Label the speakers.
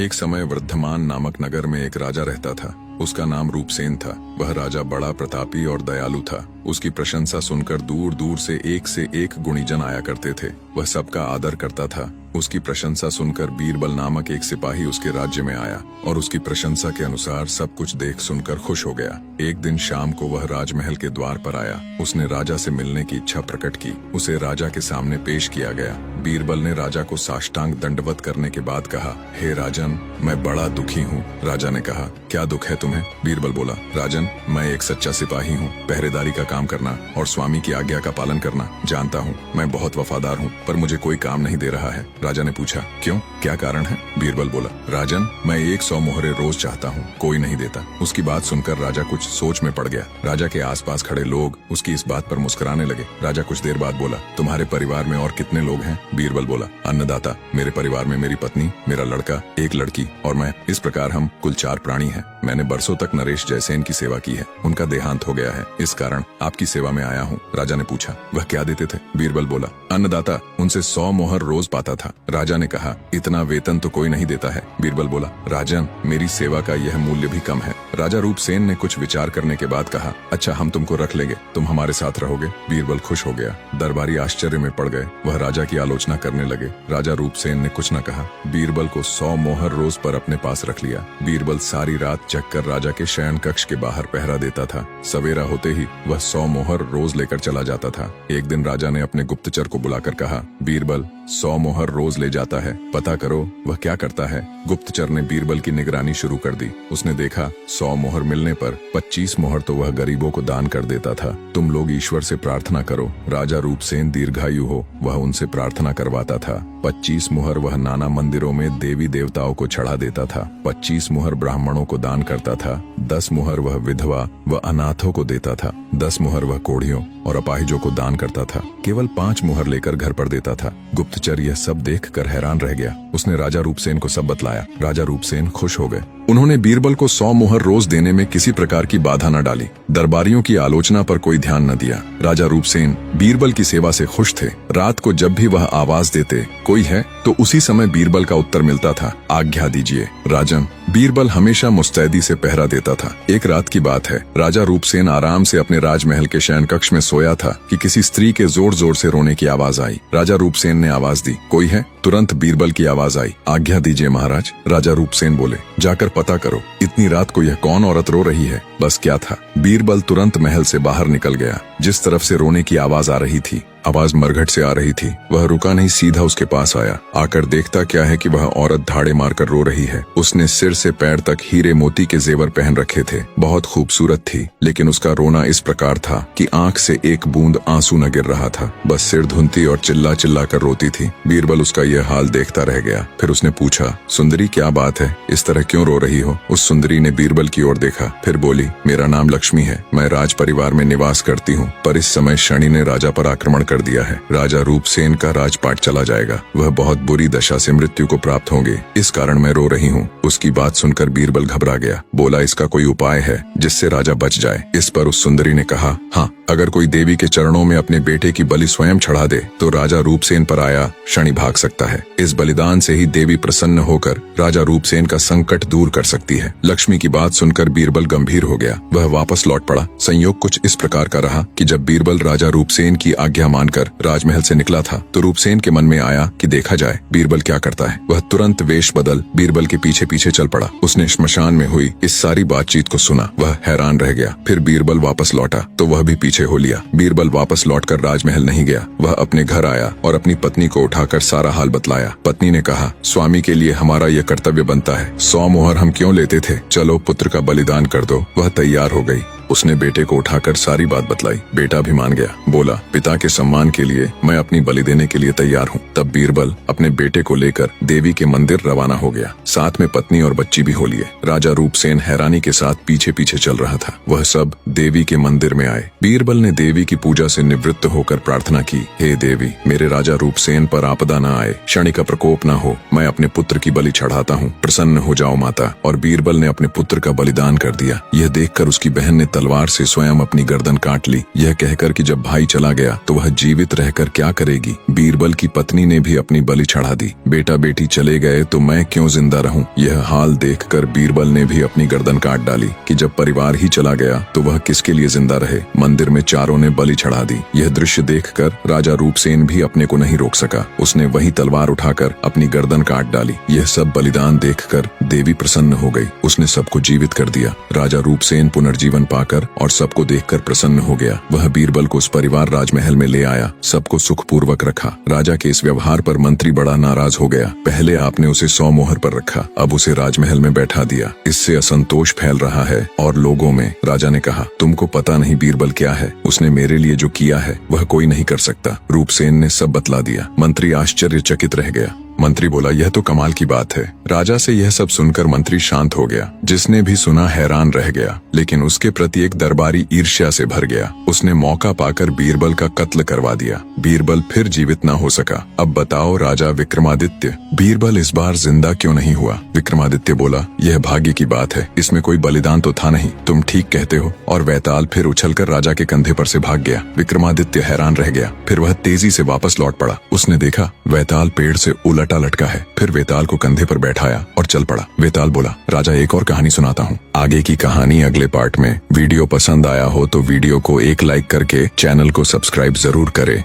Speaker 1: एक समय वर्धमान नामक नगर में एक राजा रहता था। उसका नाम रूपसेन था। वह राजा बड़ा प्रतापी और दयालु था। उसकी प्रशंसा सुनकर दूर दूर से एक गुणीजन आया करते थे। वह सबका आदर करता था। उसकी प्रशंसा सुनकर बीरबल नामक एक सिपाही उसके राज्य में आया और उसकी प्रशंसा के अनुसार सब कुछ देख सुनकर खुश हो गया। एक दिन शाम को वह राजमहल के द्वार पर आया। उसने राजा से मिलने की इच्छा प्रकट की। उसे राजा के सामने पेश किया गया। बीरबल ने राजा को साष्टांग दंडवत करने के बाद कहा, हे राजन, मैं बड़ा दुखी हूँ। राजा ने कहा, क्या दुख है तुम्हें? बीरबल बोला, राजन, मैं एक सच्चा सिपाही हूँ। पहरेदारी का काम करना और स्वामी की आज्ञा का पालन करना जानता हूँ। मैं बहुत वफादार हूँ, पर मुझे कोई काम नहीं दे रहा है। राजा ने पूछा, क्यों, क्या कारण है? बीरबल बोला, राजन, मैं 100 मोहरे रोज चाहता हूँ, कोई नहीं देता। उसकी बात सुनकर राजा कुछ सोच में पड़ गया। राजा के आसपास खड़े लोग उसकी इस बात पर मुस्कुराने लगे। राजा कुछ देर बाद बोला, तुम्हारे परिवार में और कितने लोग हैं? बीरबल बोला, अन्नदाता, मेरे परिवार में मेरी पत्नी, मेरा लड़का, एक लड़की और मैं। इस प्रकार हम कुल 4 प्राणी हैं। मैंने बरसों तक नरेश जयसेन की सेवा की है। उनका देहांत हो गया है, इस कारण आपकी सेवा में आया हूँ। राजा ने पूछा, वह क्या देते थे? बीरबल बोला, अन्नदाता उनसे 100 मोहर रोज पाता था। राजा ने कहा, इतना वेतन तो कोई नहीं देता है। बीरबल बोला, राजन, मेरी सेवा का यह मूल्य भी कम है। राजा रूपसेन ने कुछ विचार करने के बाद कहा, अच्छा, हम तुमको रख लेंगे, तुम हमारे साथ रहोगे। बीरबल खुश हो गया। दरबारी आश्चर्य में पड़ गए। वह राजा की आलोचना करने लगे। राजा रूपसेन ने कुछ न कहा। बीरबल को 100 मोहर रोज पर अपने पास रख लिया। बीरबल सारी रात जगकर राजा के शयन कक्ष के बाहर पहरा देता था। सवेरा होते ही वह 100 मोहर रोज लेकर चला जाता था। एक दिन राजा ने अपने गुप्तचर को बुलाकर कहा, बीरबल 100 मोहर रोज ले जाता है, पता करो वह क्या करता है। गुप्तचर ने बीरबल की निगरानी शुरू कर दी। उसने देखा 100 मोहर मिलने पर 25 मोहर तो वह गरीबों को दान कर देता था। तुम लोग ईश्वर से प्रार्थना करो, राजा रूपसेन दीर्घायु हो, वह उनसे प्रार्थना करवाता था। 25 मोहर वह नाना मंदिरों में देवी देवताओं को चढ़ा देता था। 25 मोहर ब्राह्मणों को दान करता था। 10 मोहर वह विधवा व अनाथों को देता था। 10 मोहर वह कोढ़ियों और अपाहिजों को दान करता था। केवल 5 मोहर लेकर घर पर देता था। गुप्तचर यह सब देखकर हैरान रह गया। उसने राजा रूपसेन को सब बतलाया। राजा रूपसेन खुश हो गए। उन्होंने बीरबल को 100 मोहर रोज देने में किसी प्रकार की बाधा न डाली। दरबारियों की आलोचना पर कोई ध्यान न दिया। राजा रूपसेन बीरबल की सेवा से खुश थे। रात को जब भी वह आवाज देते, कोई है, तो उसी समय बीरबल का उत्तर मिलता था, आज्ञा दीजिए। राजन, बीरबल हमेशा मुस्तैदी से पहरा देता था। एक रात की बात है, राजा रूपसेन आराम से अपने राजमहल के शयन कक्ष में सोया था कि किसी स्त्री के जोर जोर से रोने की आवाज आई। राजा रूपसेन ने आवाज दी, कोई है? तुरंत बीरबल की आवाज आई, आज्ञा दीजिए महाराज। राजा रूपसेन बोले, जाकर पता करो, इतनी रात को यह कौन औरत रो रही है? बस क्या था। बीरबल तुरंत महल से बाहर निकल गया। जिस तरफ से रोने की आवाज आ रही थी, आवाज मरघट से आ रही थी। वह रुका नहीं, सीधा उसके पास आया। आकर देखता क्या है कि वह औरत धाड़े मारकर रो रही है। उसने सिर से पैर तक हीरे मोती के जेवर पहन रखे थे। बहुत खूबसूरत थी, लेकिन उसका रोना इस प्रकार था कि आंख से एक बूंद आंसू न गिर रहा था। बस सिर धुनती और चिल्ला चिल्ला कर रोती थी। बीरबल उसका यह हाल देखता रह गया। फिर उसने पूछा, सुंदरी, क्या बात है, इस तरह क्यों रो रही हो? उस सुंदरी ने बीरबल की ओर देखा, फिर बोली, मेरा नाम लक्ष्मी है, मैं राज परिवार में निवास करती हूँ, पर इस समय शनि ने राजा पर आक्रमण कर दिया है। राजा रूपसेन का राजपाट चला जाएगा। वह बहुत बुरी दशा से मृत्यु को प्राप्त होंगे, इस कारण मैं रो रही हूँ। उसकी बात सुनकर बीरबल घबरा गया। बोला, इसका कोई उपाय है जिससे राजा बच जाए? इस पर उस सुंदरी ने कहा, हाँ, अगर कोई देवी के चरणों में अपने बेटे की बलि स्वयं चढ़ा दे तो राजा रूपसेन पर आया शनि भाग सकता है। इस बलिदान से ही देवी प्रसन्न होकर राजा रूपसेन का संकट दूर कर सकती है। लक्ष्मी की बात सुनकर बीरबल गंभीर हो गया। वह वापस लौट पड़ा। संयोग कुछ इस प्रकार का रहा कि जब बीरबल राजा रूपसेन की आज्ञा मानकर राजमहल से निकला था तो रूपसेन के मन में आया कि देखा जाए बीरबल क्या करता है। वह तुरंत वेश बदल बीरबल के पीछे पीछे चल पड़ा। उसने श्मशान में हुई इस सारी बातचीत को सुना। वह हैरान रह गया। फिर बीरबल वापस लौटा तो वह भी पीछे हो लिया। बीरबल वापस लौटकर राजमहल नहीं गया। वह अपने घर आया और अपनी पत्नी को उठाकर सारा हाल बतलाया। पत्नी ने कहा, स्वामी के लिए हमारा यह कर्तव्य बनता है। 100 मोहर हम क्यों लेते थे? चलो पुत्र का बलिदान कर दो। वह तैयार हो गई। उसने बेटे को उठाकर सारी बात बतलाई। बेटा भी मान गया। बोला, पिता के सम्मान के लिए मैं अपनी बलि देने के लिए तैयार हूँ। तब बीरबल अपने बेटे को लेकर देवी के मंदिर रवाना हो गया। साथ में पत्नी और बच्ची भी हो लिए। राजा रूपसेन हैरानी के साथ पीछे पीछे चल रहा था। वह सब देवी के मंदिर में आए। बीरबल ने देवी की पूजा से निवृत्त होकर प्रार्थना की, हे देवी, मेरे राजा रूपसेन पर आपदा न आए, शनि का प्रकोप न हो, मैं अपने पुत्र की बलि चढ़ाता हूँ, प्रसन्न हो जाओ माता। और बीरबल ने अपने पुत्र का बलिदान कर दिया। यह देखकर उसकी बहन ने तलवार से स्वयं अपनी गर्दन काट ली, यह कहकर कि जब भाई चला गया तो वह जीवित रहकर क्या करेगी। बीरबल की पत्नी ने भी अपनी बलि चढ़ा दी। बेटा बेटी चले गए तो मैं क्यों जिंदा रहूं। यह हाल देखकर बीरबल ने भी अपनी गर्दन काट डाली कि जब परिवार ही चला गया तो वह किसके लिए जिंदा रहे। मंदिर में चारों ने बलि चढ़ा दी। यह दृश्य देखकर राजा रूपसेन भी अपने को नहीं रोक सका। उसने वही तलवार उठाकर अपनी गर्दन काट डाली। यह सब बलिदान देखकर देवी प्रसन्न हो गई। उसने सबको जीवित कर दिया। राजा रूपसेन पुनर्जीवन पाकर और सबको देखकर प्रसन्न हो गया। वह बीरबल को उस परिवार राजमहल में ले आया, सबको सुखपूर्वक रखा। राजा के इस व्यवहार पर मंत्री बड़ा नाराज हो गया। पहले आपने उसे 100 मोहर पर रखा, अब उसे राजमहल में बैठा दिया। इससे असंतोष फैल रहा है और लोगों में। राजा ने कहा, तुमको पता नहीं बीरबल क्या है। उसने मेरे लिए जो किया है वह कोई नहीं कर सकता। रूपसेन ने सब बतला दिया। मंत्री आश्चर्यचकित रह गया। मंत्री बोला, यह तो कमाल की बात है। राजा से यह सब सुनकर मंत्री शांत हो गया। जिसने भी सुना हैरान रह गया, लेकिन उसके प्रति एक दरबारी ईर्ष्या से भर गया। उसने मौका पाकर बीरबल का कत्ल करवा दिया। बीरबल फिर जीवित न हो सका। अब बताओ राजा विक्रमादित्य, बीरबल इस बार जिंदा क्यों नहीं हुआ। विक्रमादित्य बोला, यह भाग्य की बात है, इसमें कोई बलिदान तो था नहीं। तुम ठीक कहते हो। और वैताल फिर उछलकर राजा के कंधे पर से भाग गया। विक्रमादित्य हैरान रह गया। फिर वह तेजी से वापस लौट पड़ा। उसने देखा वैताल पेड़ से उलटा लटका है। फिर वेताल को कंधे पर बैठाया और चल पड़ा। वेताल बोला, राजा एक और कहानी सुनाता हूँ। आगे की कहानी अगले पार्ट में। वीडियो पसंद आया हो तो वीडियो को एक लाइक करके चैनल को सब्सक्राइब जरूर करें।